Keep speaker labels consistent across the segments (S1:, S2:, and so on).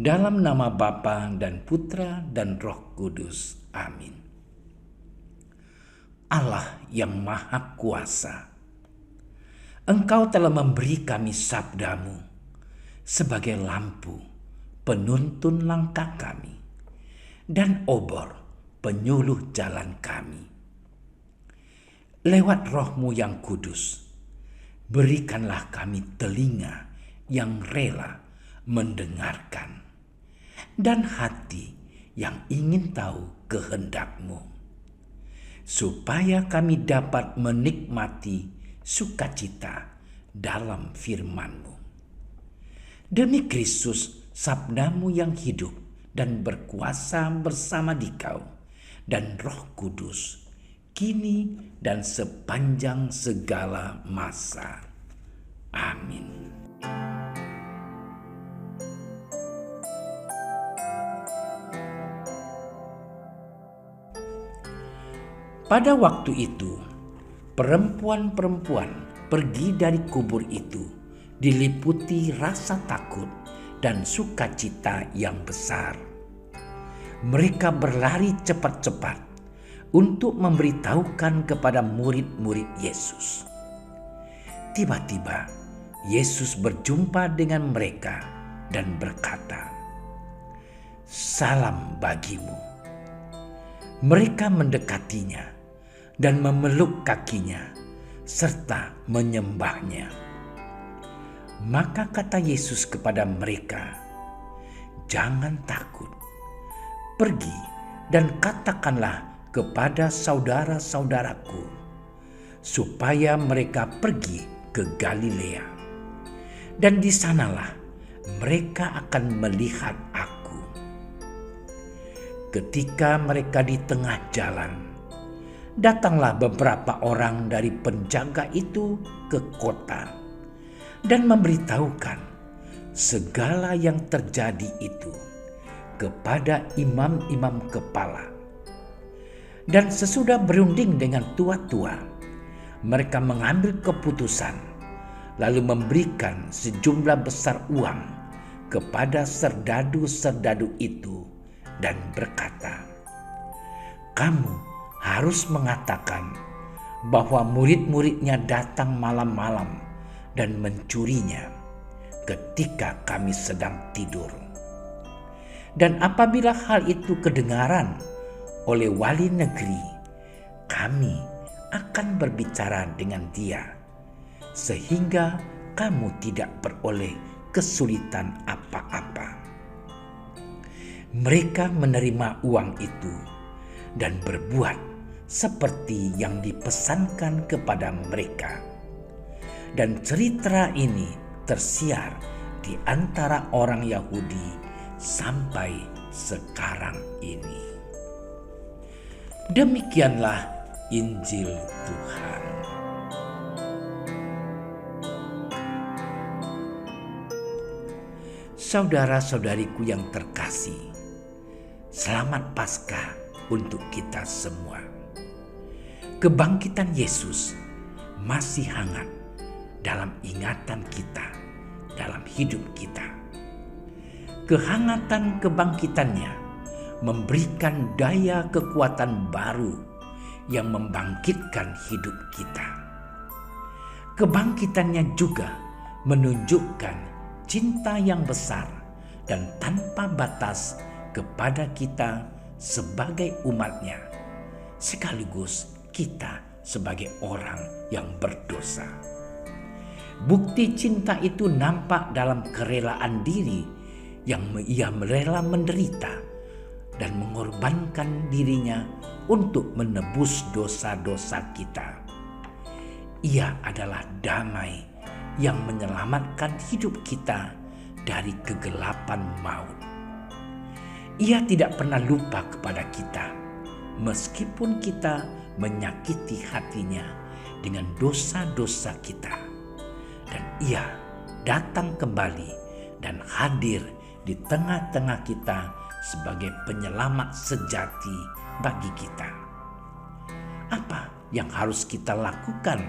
S1: Dalam nama Bapa dan Putra dan Roh Kudus. Amin. Allah yang Maha Kuasa, Engkau telah memberi kami sabdamu sebagai lampu penuntun langkah kami dan obor penyuluh jalan kami. Lewat Roh-Mu yang kudus, berikanlah kami telinga yang rela mendengarkan dan hati yang ingin tahu kehendak-Mu, supaya kami dapat menikmati sukacita dalam firman-Mu. Demi Kristus, sabda-Mu yang hidup dan berkuasa bersama Dikau dan Roh Kudus, kini dan sepanjang segala masa. Amin. Pada waktu itu, perempuan-perempuan pergi dari kubur itu diliputi rasa takut dan sukacita yang besar. Mereka berlari cepat-cepat untuk memberitahukan kepada murid-murid Yesus. Tiba-tiba, Yesus berjumpa dengan mereka dan berkata, "Salam bagimu." Mereka mendekatinya dan memeluk kakinya serta menyembahnya. Maka kata Yesus kepada mereka, "Jangan takut. Pergi dan katakanlah kepada saudara-saudaraku supaya mereka pergi ke Galilea. Dan di sanalah mereka akan melihat aku." Ketika mereka di tengah jalan, datanglah beberapa orang dari penjaga itu ke kota dan memberitahukan segala yang terjadi itu kepada imam-imam kepala. Dan sesudah berunding dengan tua-tua, mereka mengambil keputusan lalu memberikan sejumlah besar uang kepada serdadu-serdadu itu dan berkata, "Kamu harus mengatakan bahwa murid-muridnya datang malam-malam dan mencurinya ketika kami sedang tidur. Dan apabila hal itu kedengaran oleh wali negeri, kami akan berbicara dengan dia, sehingga kamu tidak beroleh kesulitan apa-apa." Mereka menerima uang itu dan berbuat seperti yang dipesankan kepada mereka. Dan cerita ini tersiar di antara orang Yahudi sampai sekarang ini. Demikianlah Injil Tuhan. Saudara-saudariku yang terkasih, selamat Paskah untuk kita semua. Kebangkitan Yesus masih hangat dalam ingatan kita, dalam hidup kita. Kehangatan kebangkitannya memberikan daya kekuatan baru yang membangkitkan hidup kita. Kebangkitannya juga menunjukkan cinta yang besar dan tanpa batas kepada kita sebagai umatnya, sekaligus kita sebagai orang yang berdosa. Bukti cinta itu nampak dalam kerelaan diri yang ia rela menderita dan mengorbankan dirinya untuk menebus dosa-dosa kita. Ia adalah damai yang menyelamatkan hidup kita dari kegelapan maut. Ia tidak pernah lupa kepada kita, meskipun kita menyakiti hatinya dengan dosa-dosa kita. Dan ia datang kembali dan hadir di tengah-tengah kita sebagai penyelamat sejati bagi kita. Apa yang harus kita lakukan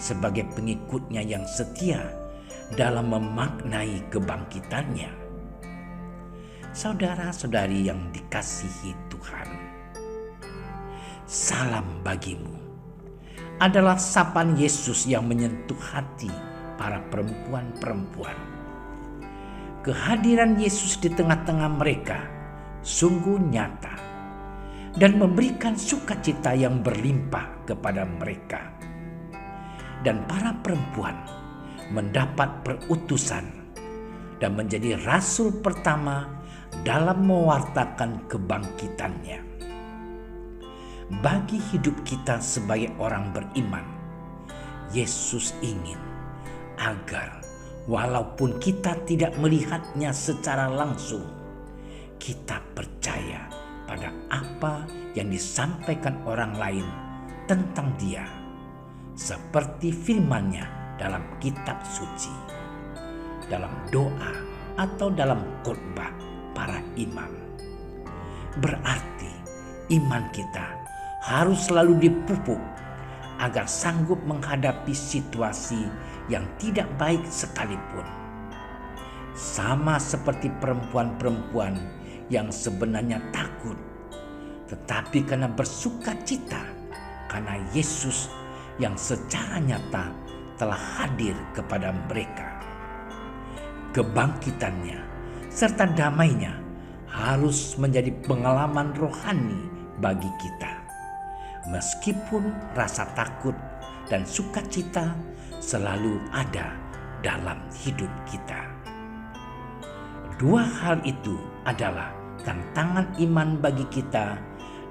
S1: sebagai pengikutnya yang setia dalam memaknai kebangkitannya? Saudara-saudari yang dikasihi Tuhan, salam bagimu adalah sapaan Yesus yang menyentuh hati para perempuan-perempuan. Kehadiran Yesus di tengah-tengah mereka sungguh nyata dan memberikan sukacita yang berlimpah kepada mereka. Dan para perempuan mendapat perutusan dan menjadi rasul pertama dalam mewartakan kebangkitannya. Bagi hidup kita sebagai orang beriman, Yesus ingin agar walaupun kita tidak melihatnya secara langsung, kita percaya pada apa yang disampaikan orang lain tentang Dia, seperti firman-Nya dalam kitab suci, dalam doa atau dalam khotbah para imam. Berarti iman kita harus selalu dipupuk agar sanggup menghadapi situasi yang tidak baik sekalipun. Sama seperti perempuan-perempuan yang sebenarnya takut, tetapi karena bersuka cita karena Yesus yang secara nyata telah hadir kepada mereka. Kebangkitannya serta damainya harus menjadi pengalaman rohani bagi kita. Meskipun rasa takut dan sukacita selalu ada dalam hidup kita. Dua hal itu adalah tantangan iman bagi kita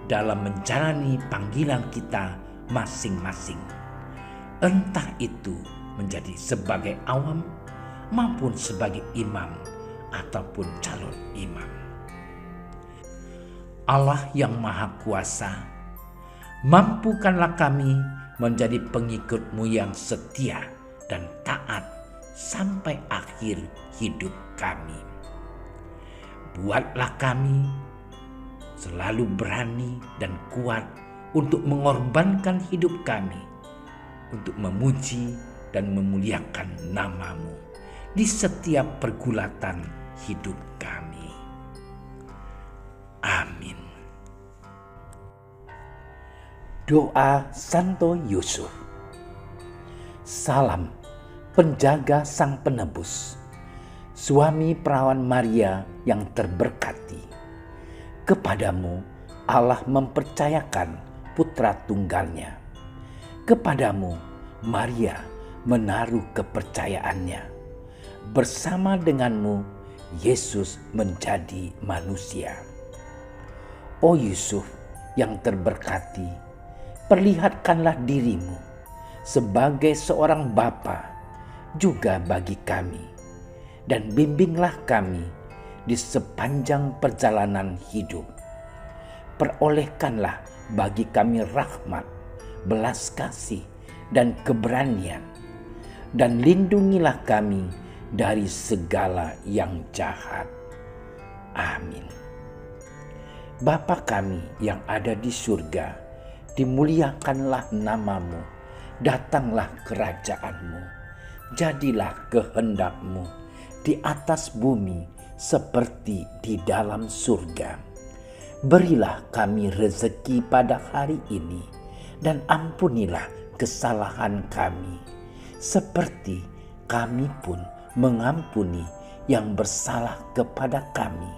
S1: dalam menjalani panggilan kita masing-masing. Entah itu menjadi sebagai awam maupun sebagai imam ataupun calon imam. Allah yang Maha Kuasa, mampukanlah kami menjadi pengikut-Mu yang setia dan taat sampai akhir hidup kami. Buatlah kami selalu berani dan kuat untuk mengorbankan hidup kami untuk memuji dan memuliakan nama-Mu di setiap pergulatan hidup kami. Amin. Doa Santo Yusuf. Salam penjaga Sang Penebus, suami perawan Maria yang terberkati. Kepadamu Allah mempercayakan putra tunggalnya. Kepadamu Maria menaruh kepercayaannya. Bersama denganmu Yesus menjadi manusia. O Yusuf yang terberkati, perlihatkanlah dirimu sebagai seorang bapa juga bagi kami, dan bimbinglah kami di sepanjang perjalanan hidup. Perolehkanlah bagi kami rahmat, belas kasih, dan keberanian, dan lindungilah kami dari segala yang jahat. Amin. Bapa kami yang ada di surga, dimuliakanlah nama-Mu, datanglah kerajaan-Mu, jadilah kehendak-Mu di atas bumi seperti di dalam surga. Berilah kami rezeki pada hari ini, dan ampunilah kesalahan kami, seperti kami pun mengampuni yang bersalah kepada kami.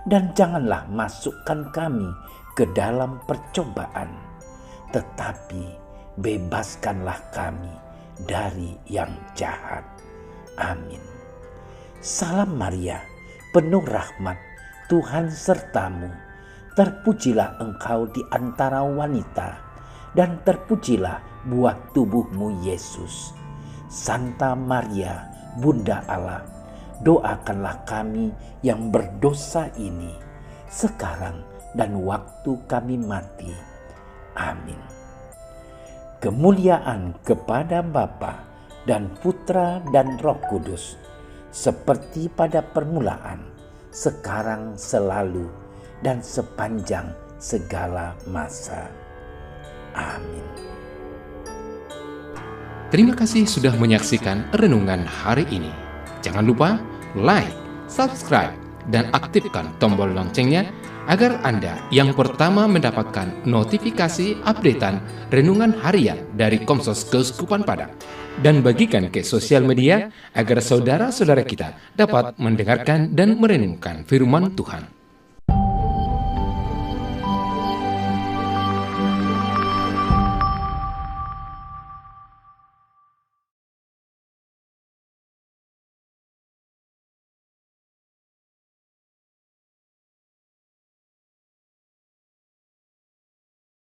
S1: Dan janganlah masukkan kami ke dalam percobaan, tetapi bebaskanlah kami dari yang jahat. Amin. Salam Maria, penuh rahmat, Tuhan sertamu. Terpujilah engkau di antara wanita, dan terpujilah buah tubuhmu Yesus. Santa Maria, Bunda Allah, doakanlah kami yang berdosa ini, sekarang dan waktu kami mati. Amin. Kemuliaan kepada Bapa dan Putra dan Roh Kudus, seperti pada permulaan, sekarang, selalu, dan sepanjang segala masa. Amin.
S2: Terima kasih sudah menyaksikan renungan hari ini. Jangan lupa like, subscribe, dan aktifkan tombol loncengnya agar Anda yang pertama mendapatkan notifikasi updatean renungan harian dari Komsos Keuskupan Padang. Dan bagikan ke sosial media agar saudara-saudara kita dapat mendengarkan dan merenungkan firman Tuhan.